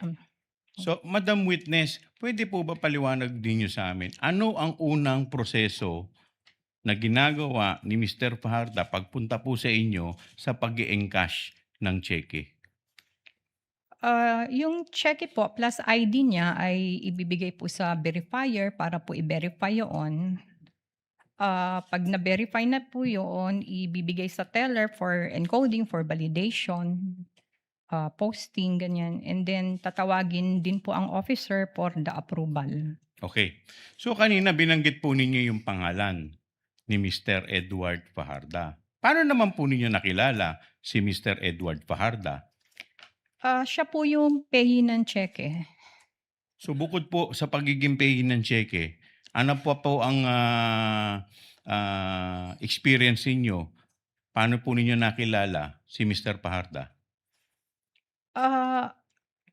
Hmm. So, Madam Witness, pwede po ba paliwanag din niyo sa amin, ano ang unang proseso na ginagawa ni Mr. Fajarda pagpunta po sa inyo sa pag-e-encash ng cheque? Yung cheque po plus ID niya ay ibibigay po sa verifier para po i-verify yoon. 'Pag na-verify na po yoon, ibibigay sa teller for encoding, for validation, posting, ganyan. And then tatawagin din po ang officer for the approval. Okay. So, kanina binanggit po ninyo yung pangalan ni Mr. Edward Fajarda. Paano naman po ninyo nakilala si Mr. Edward Fajarda? Siya po yung payee ng cheque. So, bukod po sa pagiging payee ng cheque, ano pa po ang, experience ninyo? Paano po ninyo nakilala si Mr. Fajarda? Ah,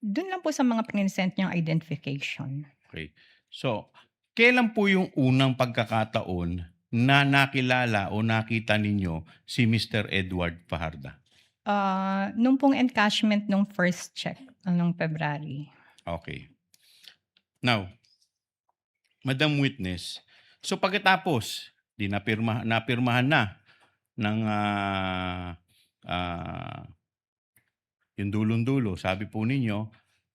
Dun lang po sa mga prinesent niyang identification. Okay. So, kailan po yung unang pagkakataon na nakilala o nakita ninyo si Mr. Edward Fajarda? Nung pong encashment nung first check, nung February. Okay. Now, Madam Witness, so pagkatapos, 'di napirmahan na ng, ah, yung dulong-dulo, sabi po ninyo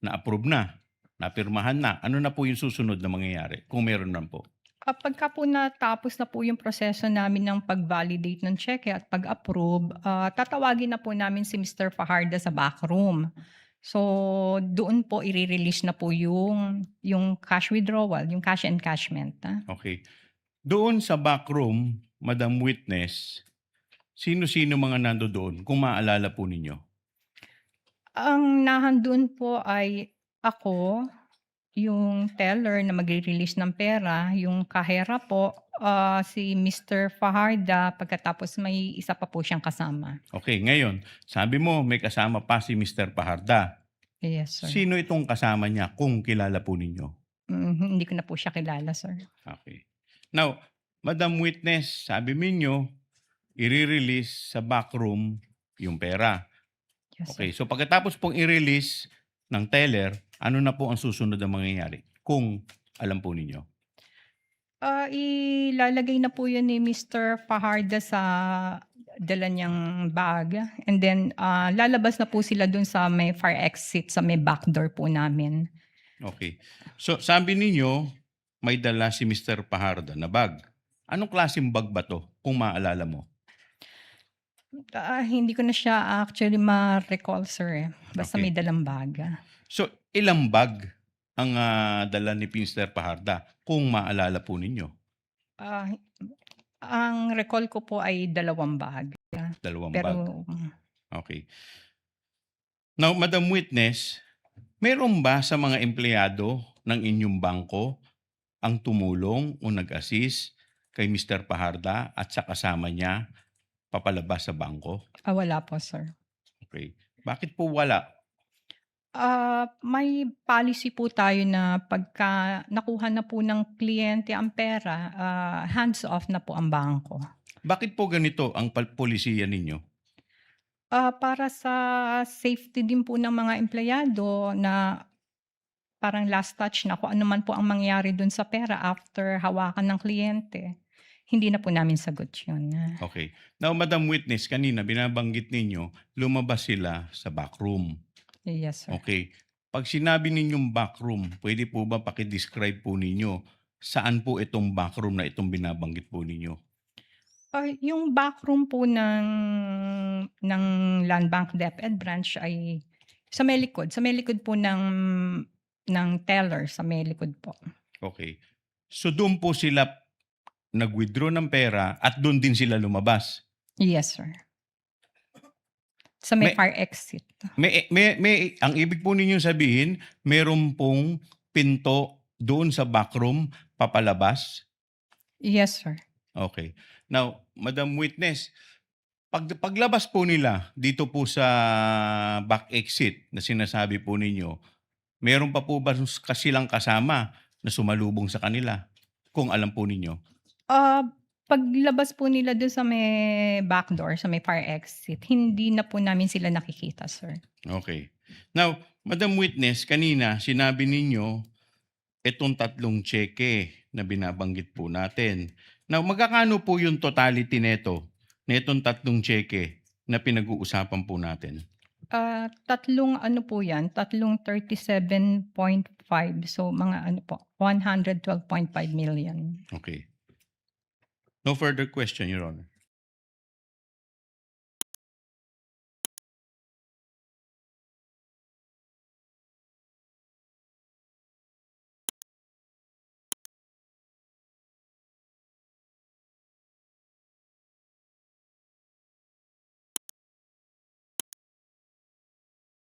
na-approve na, napirmahan na. Ano na po yung susunod na mangyayari kung meron man po? Pagka po natapos na po yung proseso namin ng pag-validate ng cheque at pag-approve, tatawagin na po namin si Mr. Fajardo sa backroom. So, doon po i-re-release na po yung cash withdrawal, yung cash encashment. Okay. Doon sa backroom, Madam Witness, sino-sino mga nandodoon kung maaalala po ninyo? Ang nahandun po ay ako, yung teller na magre-release ng pera, yung kahera po, si Mr. Fajarda, pagkatapos may isa pa po siyang kasama. Okay, ngayon, sabi mo may kasama pa si Mr. Fajarda. Yes, sir. Sino itong kasama niya kung kilala po ninyo? Hindi ko na po siya kilala, sir. Okay. Now, Madam Witness, sabi ninyo i-re-release sa backroom yung pera. Yes, sir. Okay, so pagkatapos pong i-release ng teller, ano na po ang susunod na mangyayari kung alam po ninyo? Ilalagay na po 'yun ni Mr. Fajardo sa dala niyang bag, and then, lalabas na po sila dun sa may fire exit, sa may back door po namin. Okay. So sabi ninyo may dala si Mr. Fajardo na bag. Anong klaseng bag ba 'to kung maalala mo? Hindi ko na siya actually ma-recall, sir, eh, basta may Okay. dalang bag. So ilang bag ang, dala ni Mr. Fajarda kung maalala po ninyo? Ah, ang recall ko po ay 2 bag, Dalawang bag. pero Okay. Now, Madam Witness, meron ba sa mga empleyado ng inyong bangko ang tumulong o nag-assist kay Mr. Fajarda at sa kasama niya papalabas sa bangko? wala po, sir. Okay. Bakit po wala? May policy po tayo na pagka nakuha na po ng kliyente ang pera, hands off na po ang bangko. Bakit po ganito ang polisiya ninyo? Para sa safety din po ng mga empleyado na parang last touch na kung ano man po ang mangyari dun sa pera after hawakan ng kliyente, hindi na po namin sagot yun. Okay. Now, Madam Witness, kanina binabanggit ninyo lumabas sila sa backroom. Yes, sir. Okay. 'Pag sinabi ninyong backroom, pwede po ba paki-describe po ninyo saan po itong backroom na itong binabanggit po ninyo? Yung backroom po ng Land Bank DepEd branch ay sa may likod po ng teller, sa may likod po. Okay. So do'n po sila nag-withdraw ng pera at do'n din sila lumabas? Yes, sir. Sa may May fire exit. may ang ibig po ninyong sabihin, meron pong pinto doon sa backroom papalabas? Yes, sir. Okay. Now, Madam Witness, paglabas po nila dito po sa back exit na sinasabi po ninyo, meron pa po ba silang kasama na sumalubong sa kanila, kung alam po ninyo? Ah, Paglabas po nila dun sa may backdoor, sa may fire exit, hindi na po namin sila nakikita, sir. Okay. Now, Madam Witness, kanina sinabi ninyo itong 3 tseke na binabanggit po natin. Now, magkakano po yung totality netong 3 tseke na pinag-uusapan po natin? Tatlong ano po 'yan, tatlong 37.5. So, mga ano po, 112.5 million. Okay. No further question, Your Honor.